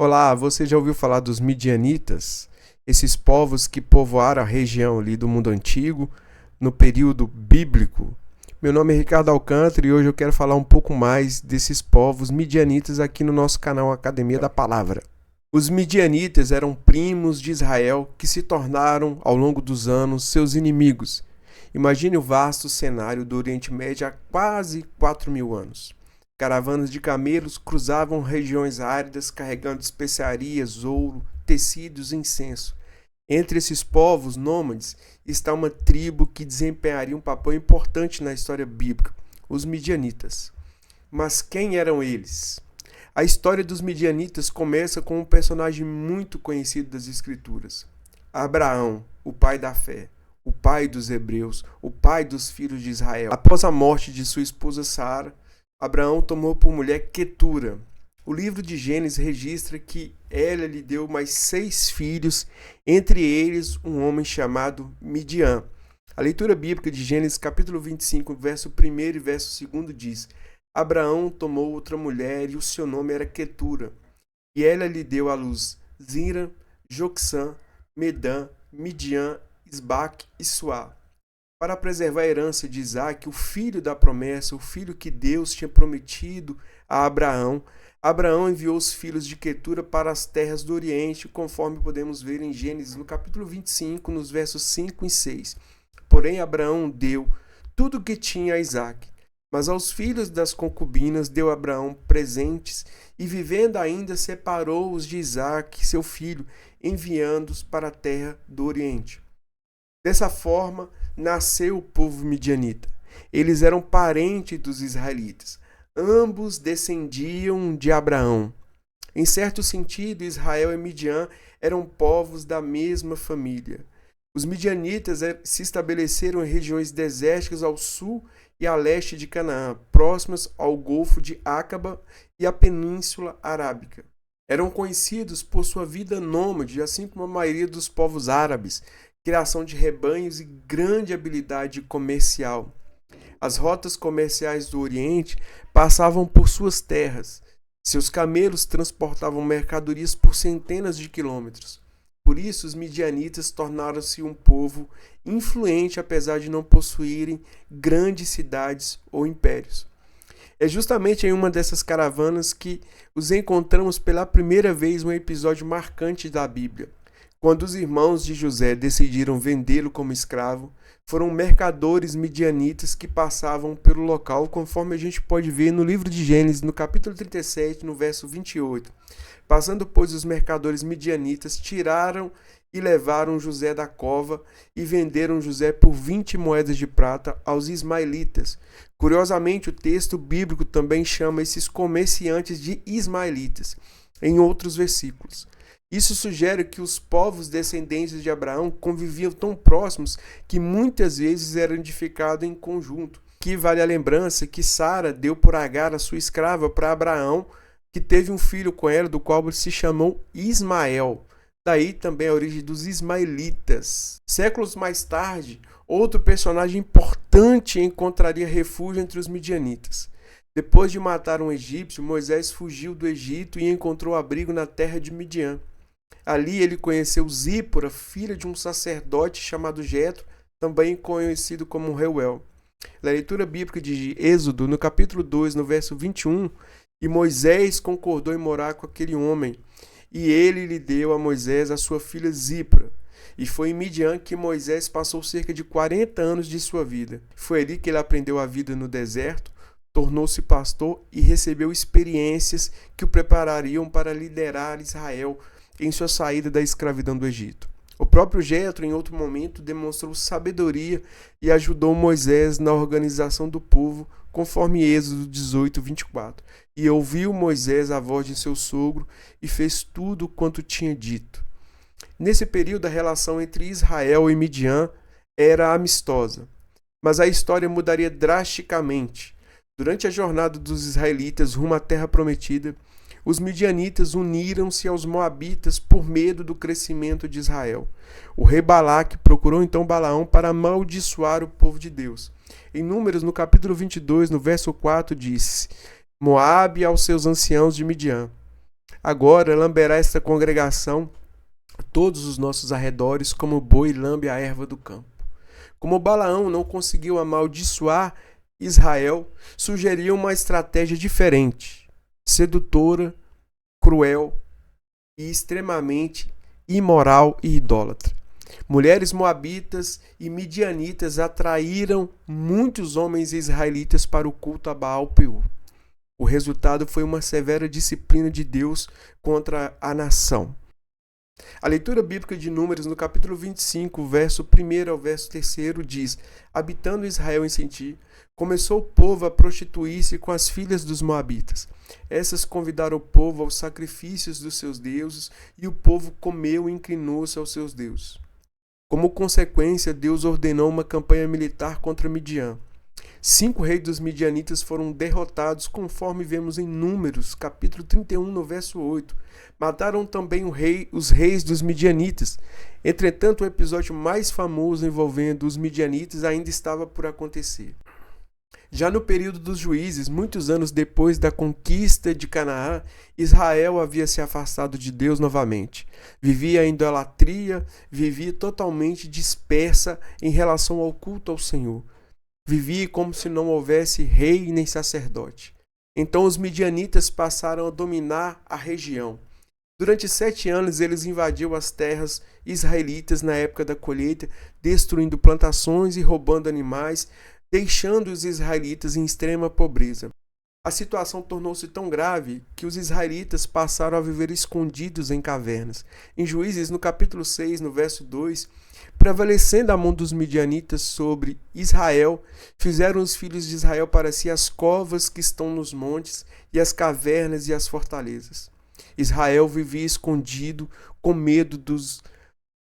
Olá, você já ouviu falar dos midianitas? Esses povos que povoaram a região ali do mundo antigo, no período bíblico. Meu nome é Ricardo Alcântara e hoje eu quero falar um pouco mais desses povos midianitas aqui no nosso canal Academia da Palavra. Os midianitas eram primos de Israel que se tornaram, ao longo dos anos, seus inimigos. Imagine o vasto cenário do Oriente Médio há quase 4.000 anos. Caravanas de camelos cruzavam regiões áridas carregando especiarias, ouro, tecidos e incenso. Entre esses povos nômades está uma tribo que desempenharia um papel importante na história bíblica, os midianitas. Mas quem eram eles? A história dos midianitas começa com um personagem muito conhecido das Escrituras: Abraão, o pai da fé, o pai dos hebreus, o pai dos filhos de Israel. Após a morte de sua esposa Sara, Abraão tomou por mulher Quetura. O livro de Gênesis registra que ela lhe deu mais 6 filhos, entre eles um homem chamado Midian. A leitura bíblica de Gênesis capítulo 25, verso 1 e verso 2 diz: Abraão tomou outra mulher e o seu nome era Quetura. E ela lhe deu à luz Zira, Joxã, Medã, Midian, Isbaque e Suá. Para preservar a herança de Isaac, o filho da promessa, o filho que Deus tinha prometido a Abraão, Abraão enviou os filhos de Quetura para as terras do Oriente, conforme podemos ver em Gênesis, no capítulo 25, nos versos 5 e 6. Porém, Abraão deu tudo o que tinha a Isaac, mas aos filhos das concubinas deu Abraão presentes e, vivendo ainda, separou-os de Isaac, seu filho, enviando-os para a terra do Oriente. Dessa forma, nasceu o povo midianita. Eles eram parentes dos israelitas. Ambos descendiam de Abraão. Em certo sentido, Israel e Midian eram povos da mesma família. Os midianitas se estabeleceram em regiões desérticas ao sul e a leste de Canaã, próximas ao Golfo de Acaba e à Península Arábica. Eram conhecidos por sua vida nômade, assim como a maioria dos povos árabes, criação de rebanhos e grande habilidade comercial. As rotas comerciais do Oriente passavam por suas terras. Seus camelos transportavam mercadorias por centenas de quilômetros. Por isso, os midianitas tornaram-se um povo influente, apesar de não possuírem grandes cidades ou impérios. É justamente em uma dessas caravanas que os encontramos pela primeira vez um episódio marcante da Bíblia. Quando os irmãos de José decidiram vendê-lo como escravo, foram mercadores midianitas que passavam pelo local, conforme a gente pode ver no livro de Gênesis, no capítulo 37, no verso 28. Passando, pois, os mercadores midianitas tiraram e levaram José da cova e venderam José por 20 moedas de prata aos ismaelitas. Curiosamente, o texto bíblico também chama esses comerciantes de ismaelitas, em outros versículos. Isso sugere que os povos descendentes de Abraão conviviam tão próximos que muitas vezes eram edificados em conjunto. Aqui vale a lembrança que Sara deu por Agar, a sua escrava, para Abraão, que teve um filho com ela, do qual se chamou Ismael. Daí também a origem dos ismaelitas. Séculos mais tarde, outro personagem importante encontraria refúgio entre os midianitas. Depois de matar um egípcio, Moisés fugiu do Egito e encontrou abrigo na terra de Midian. Ali ele conheceu Zípora, filha de um sacerdote chamado Jetro, também conhecido como Reuel. Na leitura bíblica de Êxodo, no capítulo 2, no verso 21, e Moisés concordou em morar com aquele homem, e ele lhe deu a Moisés a sua filha Zípora. E foi em Midian que Moisés passou cerca de 40 anos de sua vida. Foi ali que ele aprendeu a vida no deserto, tornou-se pastor e recebeu experiências que o preparariam para liderar Israel em sua saída da escravidão do Egito. O próprio Jetro, em outro momento, demonstrou sabedoria e ajudou Moisés na organização do povo, conforme Êxodo 18, 24. E ouviu Moisés a voz de seu sogro e fez tudo quanto tinha dito. Nesse período, a relação entre Israel e Midian era amistosa, mas a história mudaria drasticamente. Durante a jornada dos israelitas rumo à terra prometida, os midianitas uniram-se aos moabitas por medo do crescimento de Israel. O rei Balaque procurou então Balaão para amaldiçoar o povo de Deus. Em Números, no capítulo 22, no verso 4, diz: Moabe aos seus anciãos de Midian. Agora lamberá esta congregação todos os nossos arredores, como o boi lambe a erva do campo. Como Balaão não conseguiu amaldiçoar Israel, sugeriu uma estratégia diferente, sedutora, cruel e extremamente imoral e idólatra. Mulheres moabitas e midianitas atraíram muitos homens israelitas para o culto a Baal-Peor. O resultado foi uma severa disciplina de Deus contra a nação. A leitura bíblica de Números, no capítulo 25, verso 1 ao verso 3, diz: habitando Israel em Sinti, começou o povo a prostituir-se com as filhas dos moabitas. Essas convidaram o povo aos sacrifícios dos seus deuses, e o povo comeu e inclinou-se aos seus deuses. Como consequência, Deus ordenou uma campanha militar contra Midian. 5 reis dos midianitas foram derrotados, conforme vemos em Números, capítulo 31, no verso 8. Mataram também os reis dos midianitas. Entretanto, o episódio mais famoso envolvendo os midianitas ainda estava por acontecer. Já no período dos juízes, muitos anos depois da conquista de Canaã, Israel havia se afastado de Deus novamente. Vivia em idolatria, vivia totalmente dispersa em relação ao culto ao Senhor. Vivia como se não houvesse rei nem sacerdote. Então os midianitas passaram a dominar a região. Durante 7 anos eles invadiram as terras israelitas na época da colheita, destruindo plantações e roubando animais, deixando os israelitas em extrema pobreza. A situação tornou-se tão grave que os israelitas passaram a viver escondidos em cavernas. Em Juízes, no capítulo 6, no verso 2, prevalecendo a mão dos midianitas sobre Israel, fizeram os filhos de Israel para si as covas que estão nos montes, e as cavernas e as fortalezas. Israel vivia escondido com medo dos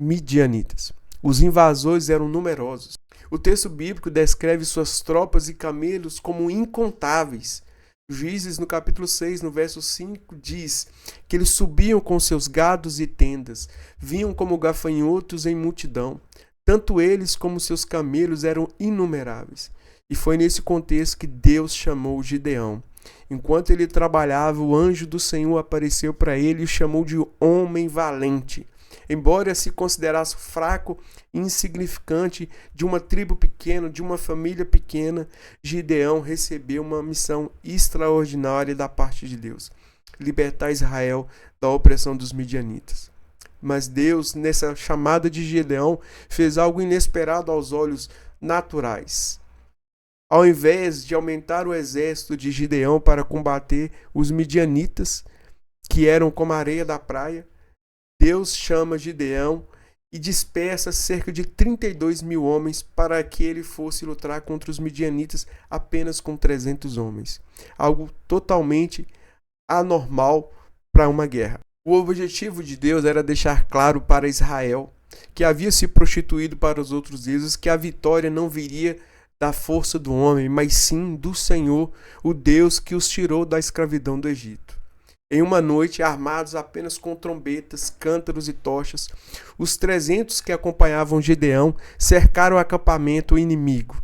midianitas. Os invasores eram numerosos. O texto bíblico descreve suas tropas e camelos como incontáveis. Juízes, no capítulo 6, no verso 5, diz que eles subiam com seus gados e tendas, vinham como gafanhotos em multidão. Tanto eles como seus camelos eram inumeráveis. E foi nesse contexto que Deus chamou Gideão. Enquanto ele trabalhava, o anjo do Senhor apareceu para ele e o chamou de homem valente. Embora se considerasse fraco e insignificante, de uma tribo pequena, de uma família pequena, Gideão recebeu uma missão extraordinária da parte de Deus: libertar Israel da opressão dos midianitas. Mas Deus, nessa chamada de Gideão, fez algo inesperado aos olhos naturais. Ao invés de aumentar o exército de Gideão para combater os midianitas, que eram como a areia da praia, Deus chama Gideão e dispersa cerca de 32 mil homens para que ele fosse lutar contra os midianitas apenas com 300 homens. Algo totalmente anormal para uma guerra. O objetivo de Deus era deixar claro para Israel, que havia se prostituído para os outros deuses, que a vitória não viria da força do homem, mas sim do Senhor, o Deus que os tirou da escravidão do Egito. Em uma noite, armados apenas com trombetas, cântaros e tochas, os 300 que acompanhavam Gideão cercaram o acampamento inimigo.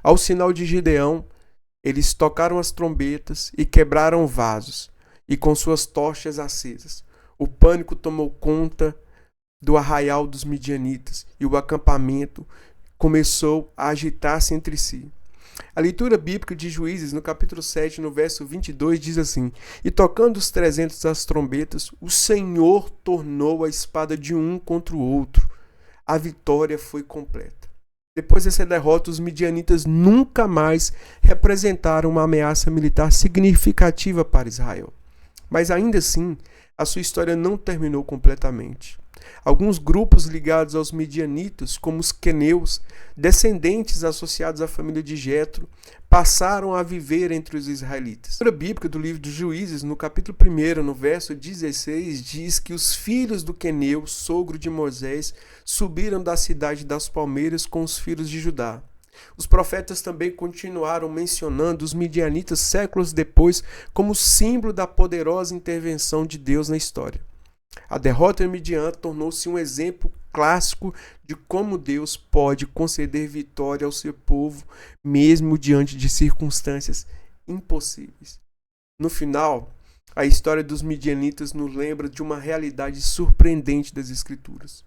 Ao sinal de Gideão, eles tocaram as trombetas e quebraram vasos, e com suas tochas acesas. O pânico tomou conta do arraial dos midianitas, e o acampamento começou a agitar-se entre si. A leitura bíblica de Juízes, no capítulo 7, no verso 22, diz assim: e tocando os 300 as trombetas, o Senhor tornou a espada de um contra o outro. A vitória foi completa. Depois dessa derrota, os midianitas nunca mais representaram uma ameaça militar significativa para Israel. Mas ainda assim, a sua história não terminou completamente. Alguns grupos ligados aos midianitas, como os queneus, descendentes associados à família de Jetro, passaram a viver entre os israelitas. A história bíblica do livro dos Juízes, no capítulo 1, no verso 16, diz que os filhos do Queneu, sogro de Moisés, subiram da cidade das palmeiras com os filhos de Judá. Os profetas também continuaram mencionando os midianitas séculos depois como símbolo da poderosa intervenção de Deus na história. A derrota em Midian tornou-se um exemplo clássico de como Deus pode conceder vitória ao seu povo, mesmo diante de circunstâncias impossíveis. No final, A história dos midianitas nos lembra de uma realidade surpreendente das Escrituras.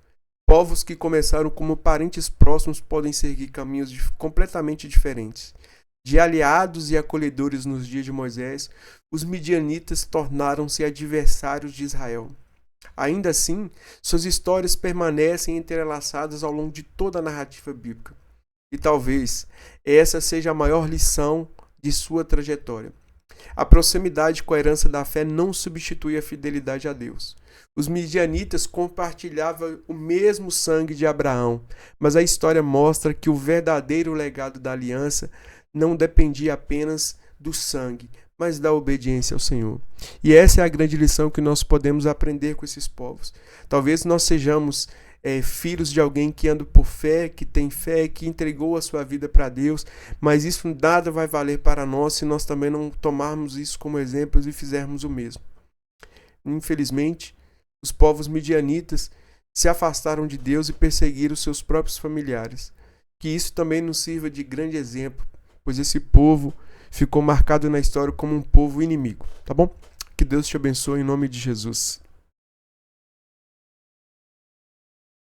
Povos que começaram como parentes próximos podem seguir caminhos completamente diferentes. De aliados e acolhedores nos dias de Moisés, os midianitas tornaram-se adversários de Israel. Ainda assim, suas histórias permanecem entrelaçadas ao longo de toda a narrativa bíblica. E talvez essa seja a maior lição de sua trajetória. A proximidade com a herança da fé não substitui a fidelidade a Deus. Os midianitas compartilhavam o mesmo sangue de Abraão, mas a história mostra que o verdadeiro legado da aliança não dependia apenas do sangue, mas da obediência ao Senhor. E essa é a grande lição que nós podemos aprender com esses povos. Talvez nós sejamos filhos de alguém que anda por fé, que tem fé, que entregou a sua vida para Deus, mas isso nada vai valer para nós se nós também não tomarmos isso como exemplos e fizermos o mesmo. Infelizmente, os povos midianitas se afastaram de Deus e perseguiram seus próprios familiares. Que isso também nos sirva de grande exemplo, pois esse povo ficou marcado na história como um povo inimigo, tá bom? Que Deus te abençoe em nome de Jesus.